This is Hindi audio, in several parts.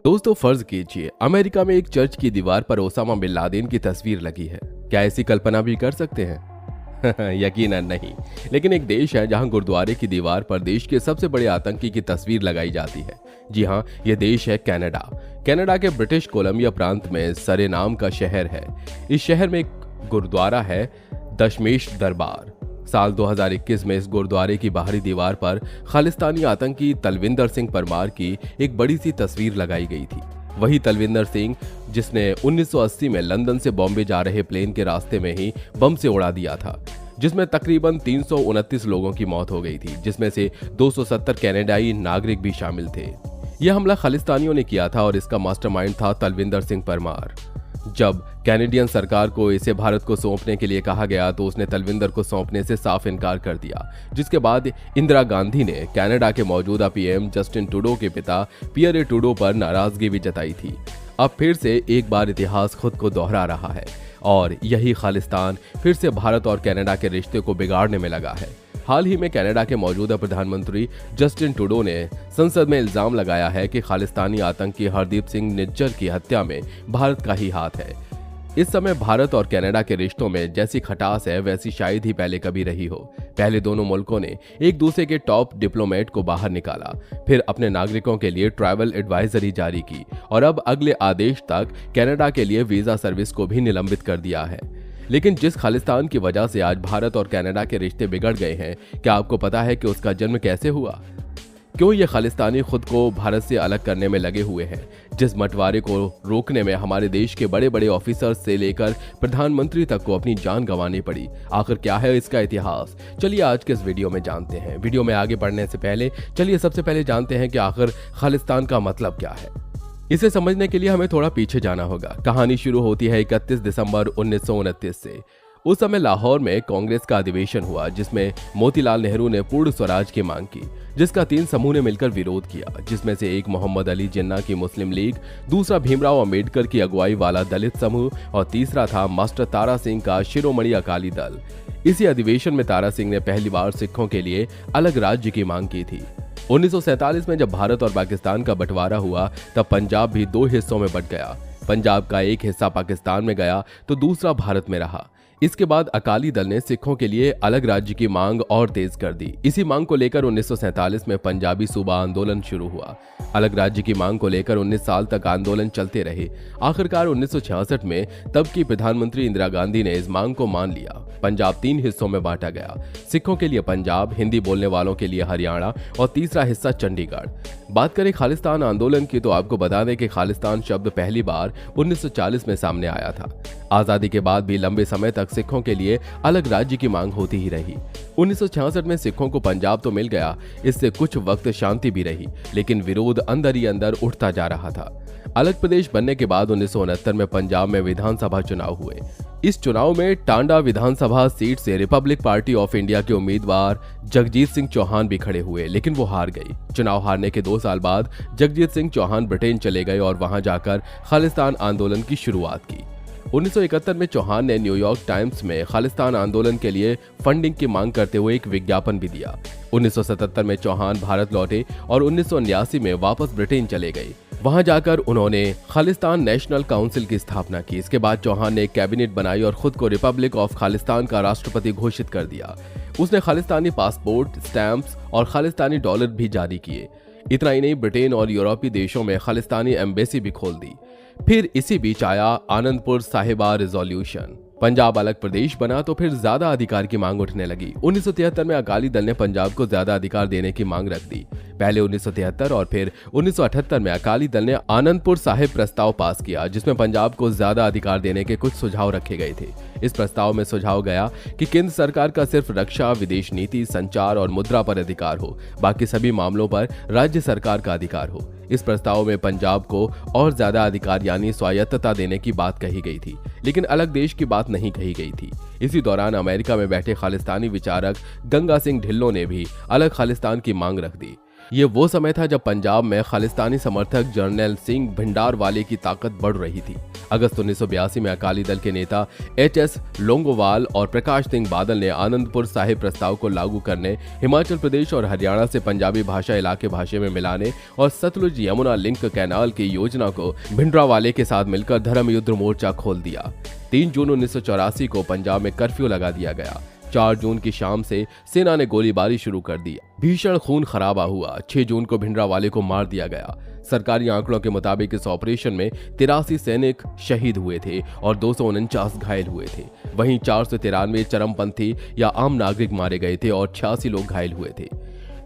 दोस्तों, फर्ज कीजिए अमेरिका में एक चर्च की दीवार पर ओसामा बिन लादेन की तस्वीर लगी है। क्या ऐसी कल्पना भी कर सकते हैं? यकीनन नहीं। लेकिन एक देश है जहां गुरुद्वारे की दीवार पर देश के सबसे बड़े आतंकी की तस्वीर लगाई जाती है। जी हां, यह देश है कनाडा। कनाडा के ब्रिटिश कोलंबिया प्रांत में सरे नाम का शहर है। इस शहर में एक गुरुद्वारा है, दशमेश दरबार। साल 2021 में इस गुरुद्वारे की बाहरी दीवार पर खालिस्तानी आतंकी तलविंदर सिंह परमार की एक बड़ी सी तस्वीर लगाई गई थी। वही तलविंदर सिंह जिसने 1980 में लंदन से बॉम्बे जा रहे प्लेन के रास्ते में ही बम से उड़ा दिया था, जिसमें तकरीबन 329 लोगों की मौत हो गई थी, जिसमें से 270 कनाडाई नागरिक भी शामिल थे। यह हमला खालिस्तानियों ने किया था और इसका मास्टरमाइंड था तलविंदर सिंह परमार। जब कैनेडियन सरकार को इसे भारत को सौंपने के लिए कहा गया तो उसने तलविंदर को सौंपने से साफ इनकार कर दिया, जिसके बाद इंदिरा गांधी ने कनाडा के मौजूदा पीएम जस्टिन ट्रूडो के पिता पियरे ट्रूडो पर नाराजगी भी जताई थी। अब फिर से एक बार इतिहास खुद को दोहरा रहा है और यही खालिस्तान फिर से भारत और कनाडा के रिश्ते को बिगाड़ने में लगा है। हाल ही में कनाडा के मौजूदा प्रधानमंत्री जस्टिन ट्रूडो ने संसद में इल्जाम लगाया है कि खालिस्तानी आतंकी हरदीप सिंह निज्जर की हत्या में भारत का ही हाथ है। इस समय भारत और कनाडा के रिश्तों में जैसी खटास है वैसी शायद ही पहले कभी रही हो। पहले दोनों मुल्कों ने एक दूसरे के टॉप डिप्लोमेट को बाहर निकाला, फिर अपने नागरिकों के लिए ट्रैवल एडवाइजरी जारी की और अब अगले आदेश तक कनाडा के लिए वीजा सर्विस को भी निलंबित कर दिया है। लेकिन जिस खालिस्तान की वजह से आज भारत और कनाडा के रिश्ते बिगड़ गए हैं, क्या आपको पता है कि उसका जन्म कैसे हुआ? क्यों ये खालिस्तानी खुद को भारत से अलग करने में लगे हुए हैं? जिस बंटवारे को रोकने में हमारे देश के बड़े बड़े ऑफिसर्स से लेकर प्रधानमंत्री तक को अपनी जान गंवानी पड़ी, आखिर क्या है इसका इतिहास? चलिए आज के इस वीडियो में जानते हैं। वीडियो में आगे बढ़ने से पहले चलिए सबसे पहले जानते हैं कि आखिर खालिस्तान का मतलब क्या है। इसे समझने के लिए हमें थोड़ा पीछे जाना होगा। कहानी शुरू होती है 31 दिसंबर 1929 से। उस समय लाहौर में कांग्रेस का अधिवेशन हुआ, जिसमें मोतीलाल नेहरू ने पूर्ण स्वराज की मांग की, जिसका 3 समूह ने मिलकर विरोध किया, जिसमें से एक मोहम्मद अली जिन्ना की मुस्लिम लीग, दूसरा भीमराव अंबेडकर की अगुवाई वाला दलित समूह और तीसरा था मास्टर तारा सिंह का शिरोमणि अकाली दल। इसी अधिवेशन में तारा सिंह ने पहली बार सिखों के लिए अलग राज्य की मांग की थी। 1947 में जब भारत और पाकिस्तान का बंटवारा हुआ तब पंजाब भी 2 हिस्सों में बंट गया। पंजाब का एक हिस्सा पाकिस्तान में गया तो दूसरा भारत में रहा। इसके बाद अकाली दल ने सिखों के लिए अलग राज्य की मांग और तेज कर दी। इसी मांग को लेकर 1947 में पंजाबी सूबा आंदोलन शुरू हुआ। अलग राज्य की मांग को लेकर 19 साल तक आंदोलन चलते रहे। आखिरकार 1966 में तब की प्रधानमंत्री इंदिरा गांधी ने इस मांग को मान लिया। पंजाब 3 हिस्सों में बांटा गया, सिखों के लिए पंजाब, हिंदी बोलने वालों के लिए हरियाणा और तीसरा हिस्सा चंडीगढ़। बात करें खालिस्तान आंदोलन की तो आपको बता दें कि खालिस्तान शब्द पहली बार 1940 में सामने आया था। आजादी के बाद भी लंबे समय तक सिखों के लिए अलग राज्य की मांग होती ही रही। 1966 में सिखों को पंजाब तो मिल गया, इससे कुछ वक्त शांति भी रही, लेकिन विरोध अंदर ही अंदर उठता जा रहा था। अलग प्रदेश बनने के बाद 1969 में पंजाब में विधानसभा चुनाव हुए। इस चुनाव में टांडा विधानसभा सीट से रिपब्लिक पार्टी ऑफ इंडिया के उम्मीदवार जगजीत सिंह चौहान भी खड़े हुए, लेकिन वो हार गई। चुनाव हारने के 2 साल बाद जगजीत सिंह चौहान ब्रिटेन चले गए और वहां जाकर खालिस्तान आंदोलन की शुरुआत की। 1971 में चौहान ने न्यूयॉर्क टाइम्स में खालिस्तान आंदोलन के लिए फंडिंग की मांग करते हुए एक विज्ञापन भी दिया। 1977 में चौहान भारत लौटे और 1979 में वापस ब्रिटेन चले गए। वहां जाकर उन्होंने खालिस्तान नेशनल काउंसिल की स्थापना की। इसके बाद चौहान ने एक कैबिनेट बनाई और खुद को रिपब्लिक ऑफ खालिस्तान का राष्ट्रपति घोषित कर दिया। उसने खालिस्तानी पासपोर्ट, स्टैंप्स और खालिस्तानी डॉलर भी जारी किए। इतना ही नहीं, ब्रिटेन और यूरोपीय देशों में खालिस्तानी एम्बेसी भी खोल दी। फिर इसी बीच आया आनंदपुर साहिबा रिजोल्यूशन। पंजाब अलग प्रदेश बना तो फिर ज्यादा अधिकार की मांग उठने लगी। 1973 में अकाली दल ने पंजाब को ज्यादा अधिकार देने की मांग रख दी। पहले 1973 और फिर 1978 में अकाली दल ने आनंदपुर साहिब प्रस्ताव पास किया, जिसमें पंजाब को ज्यादा अधिकार देने के कुछ सुझाव रखे गए थे। इस प्रस्ताव में सुझाव गया कि केंद्र सरकार का सिर्फ रक्षा, विदेश नीति, संचार और मुद्रा पर अधिकार हो, बाकी सभी मामलों पर राज्य सरकार का अधिकार हो। इस प्रस्ताव में पंजाब को और ज्यादा अधिकार यानी स्वायत्तता देने की बात कही गई थी, लेकिन अलग देश की बात नहीं कही गई थी। इसी दौरान अमेरिका में बैठे खालिस्तानी विचारक गंगा सिंह ढिल्लों ने भी अलग खालिस्तान की मांग रख दी। ये वो समय था जब पंजाब में खालिस्तानी समर्थक जर्नैल सिंह भिंडारवाले की ताकत बढ़ रही थी। अगस्त 1982 में अकाली दल के नेता एच.एस. लोंगोवाल और प्रकाश सिंह बादल ने आनंदपुर साहिब प्रस्ताव को लागू करने, हिमाचल प्रदेश और हरियाणा से पंजाबी भाषा इलाके भाषा में मिलाने और सतलुज यमुना लिंक कैनाल की योजना को भिंडरावाले के साथ मिलकर धर्म युद्ध मोर्चा खोल दिया। 3 जून 1984 को पंजाब में कर्फ्यू लगा दिया गया। 4 जून की शाम से सेना ने गोलीबारी शुरू कर दी। भीषण खून खराबा हुआ। 6 जून को भिंडरावाले को मार दिया गया। सरकारी आंकड़ों के मुताबिक इस ऑपरेशन में 83 सैनिक शहीद हुए थे और 249 घायल हुए थे। वहीं 493 चरमपंथी या आम नागरिक मारे गए थे और 86 लोग घायल हुए थे।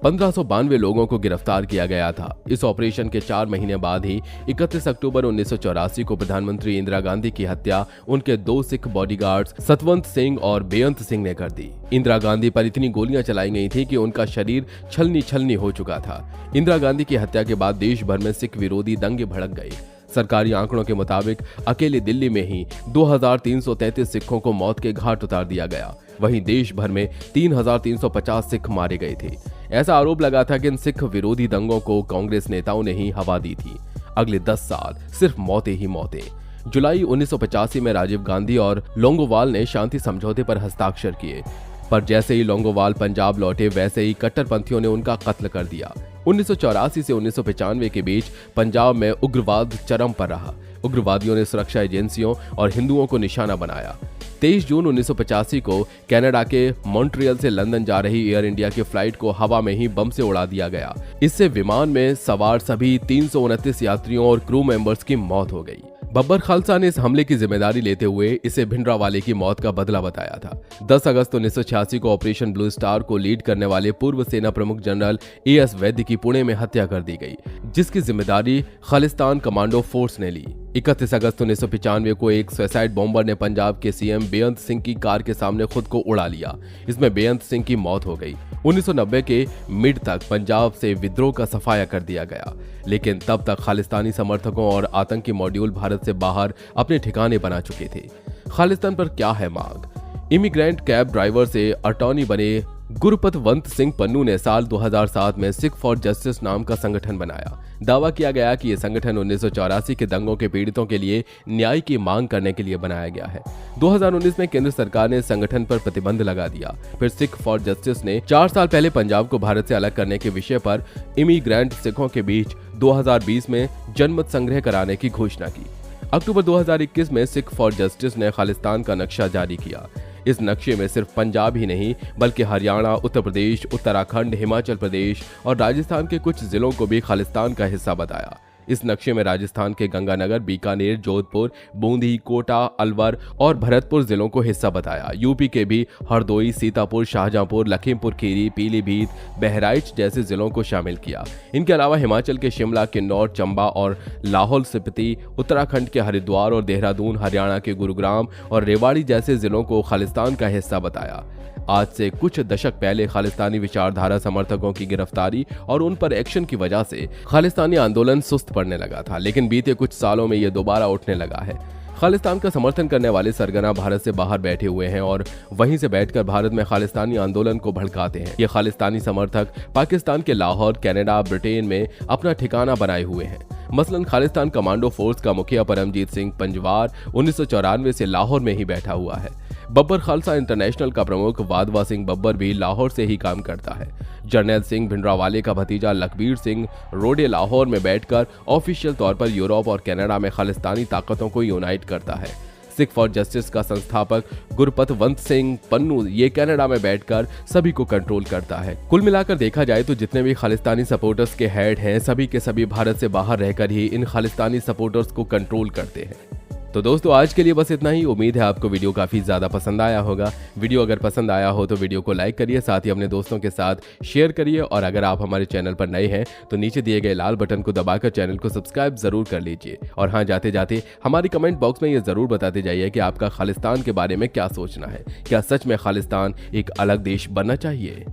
1592 लोगों को गिरफ्तार किया गया था। इस ऑपरेशन के 4 महीने बाद ही 31 अक्टूबर 1984 को प्रधानमंत्री इंदिरा गांधी की हत्या उनके 2 सिख बॉडीगार्ड्स सतवंत सिंह और बेअंत सिंह ने कर दी। इंदिरा गांधी पर इतनी गोलियां चलाई गई थी कि उनका शरीर छलनी छलनी हो चुका था। इंदिरा गांधी की हत्या के बाद देश भर में सिख विरोधी दंगे भड़क गए। सरकारी आंकड़ों के मुताबिक अकेले दिल्ली में ही 2333 सिखों को मौत के घाट उतार दिया गया। वहीं देश भर में 3350 सिख मारे गए थे। ऐसा आरोप लगा था कि इन सिख विरोधी दंगों को कांग्रेस नेताओं ने ही हवा दी थी। अगले 10 साल सिर्फ मौतें ही मौतें। जुलाई 1985 में राजीव गांधी और लोंगोवाल ने शांति समझौते पर हस्ताक्षर किए, पर जैसे ही लोंगोवाल पंजाब लौटे वैसे ही कट्टरपंथियों ने उनका कत्ल कर दिया। 1984 से 1995 के बीच पंजाब में उग्रवाद चरम पर रहा। उग्रवादियों ने सुरक्षा एजेंसियों और हिंदुओं को निशाना बनाया। 23 जून 1985 को कनाडा के मॉन्ट्रियल से लंदन जा रही एयर इंडिया की फ्लाइट को हवा में ही बम से उड़ा दिया गया। इससे विमान में सवार सभी 329 यात्रियों और क्रू मेंबर्स की मौत हो गई। बब्बर खालसा ने इस हमले की जिम्मेदारी लेते हुए इसे भिंडरावाले की मौत का बदला बताया था। 10 अगस्त 1986 को ऑपरेशन ब्लू स्टार को लीड करने वाले पूर्व सेना प्रमुख जनरल ए.एस. वैद्य की पुणे में हत्या कर दी गई, जिसकी जिम्मेदारी खालिस्तान कमांडो फोर्स ने ली। 31 अगस्त 1995 को एक सुसाइड बॉम्बर ने पंजाब के सीएम बेअंत सिंह की कार के सामने खुद को उड़ा लिया। इसमें बेअंत सिंह की मौत हो गई। 1990 के मिड तक पंजाब से विद्रोह का सफाया कर दिया गया, लेकिन तब तक खालिस्तानी समर्थकों और आतंकी मॉड्यूल भारत से बाहर अपने ठिकाने बना चुके थे। खालिस्तान पर क्या है मांग? इमिग्रेंट कैब ड्राइवर से अटॉर्नी बने गुरपतवंत सिंह पन्नू ने साल 2007 में सिख फॉर जस्टिस नाम का संगठन बनाया। दावा किया गया कि यह संगठन 1984 के दंगों के पीड़ितों के लिए न्याय की मांग करने के लिए बनाया गया है। 2019 में केंद्र सरकार ने संगठन पर प्रतिबंध लगा दिया। फिर सिख फॉर जस्टिस ने 4 साल पहले पंजाब को भारत से अलग करने के विषय पर इमिग्रेंट सिखों के बीच 2020 में जनमत संग्रह कराने की घोषणा की। अक्टूबर 2021 में सिख फॉर जस्टिस ने खालिस्तान का नक्शा जारी किया। इस नक्शे में सिर्फ पंजाब ही नहीं बल्कि हरियाणा, उत्तर प्रदेश, उत्तराखंड, हिमाचल प्रदेश और राजस्थान के कुछ जिलों को भी खालिस्तान का हिस्सा बताया। इस नक्शे में राजस्थान के गंगानगर, बीकानेर, जोधपुर, बूंदी, कोटा, अलवर और भरतपुर जिलों को हिस्सा बताया। यूपी के भी हरदोई, सीतापुर, शाहजहांपुर, लखीमपुर खीरी, पीलीभीत, बहराइच जैसे जिलों को शामिल किया। इनके अलावा हिमाचल के शिमला, किन्नौर, चंबा और लाहौल स्पीति, उत्तराखंड के हरिद्वार और देहरादून, हरियाणा के गुरुग्राम और रेवाड़ी जैसे जिलों को खालिस्तान का हिस्सा बताया। आज से कुछ दशक पहले खालिस्तानी विचारधारा समर्थकों की गिरफ्तारी और उन पर एक्शन की वजह से खालिस्तानी आंदोलन सुस्त पड़ने लगा था, लेकिन बीते कुछ सालों में यह दोबारा उठने लगा है। खालिस्तान का समर्थन करने वाले सरगना भारत से बाहर बैठे हुए हैं और वहीं से बैठकर भारत में खालिस्तानी आंदोलन को भड़काते हैं। ये खालिस्तानी समर्थक पाकिस्तान के लाहौर, कनाडा, ब्रिटेन में अपना ठिकाना बनाए हुए हैं। मसलन खालिस्तान कमांडो फोर्स का मुखिया परमजीत सिंह पंजवार 1994 से लाहौर में ही बैठा हुआ है। बब्बर खालसा इंटरनेशनल का प्रमुख वाधवा सिंह बब्बर भी लाहौर से ही काम करता है। जर्नैल सिंह भिंडरावाले का भतीजा लखबीर सिंह रोडे लाहौर में बैठकर ऑफिशियल तौर पर यूरोप और कनाडा में खालिस्तानी ताकतों को यूनाइट करता है। सिख फॉर जस्टिस का संस्थापक गुरपतवंत सिंह पन्नू ये कनाडा में बैठकर सभी को कंट्रोल करता है। कुल मिलाकर देखा जाए तो जितने भी खालिस्तानी सपोर्टर्स के हेड हैं सभी के सभी भारत से बाहर रहकर ही इन खालिस्तानी सपोर्टर्स को कंट्रोल करते हैं। तो दोस्तों आज के लिए बस इतना ही। उम्मीद है आपको वीडियो काफी ज्यादा पसंद आया होगा। वीडियो अगर पसंद आया हो तो वीडियो को लाइक करिए, साथ ही अपने दोस्तों के साथ शेयर करिए और अगर आप हमारे चैनल पर नए हैं तो नीचे दिए गए लाल बटन को दबाकर चैनल को सब्सक्राइब जरूर कर लीजिए। और हाँ, जाते जाते हमारी कमेंट बॉक्स में ये जरूर बताते जाइए कि आपका खालिस्तान के बारे में क्या सोचना है। क्या सच में खालिस्तान एक अलग देश बनना चाहिए?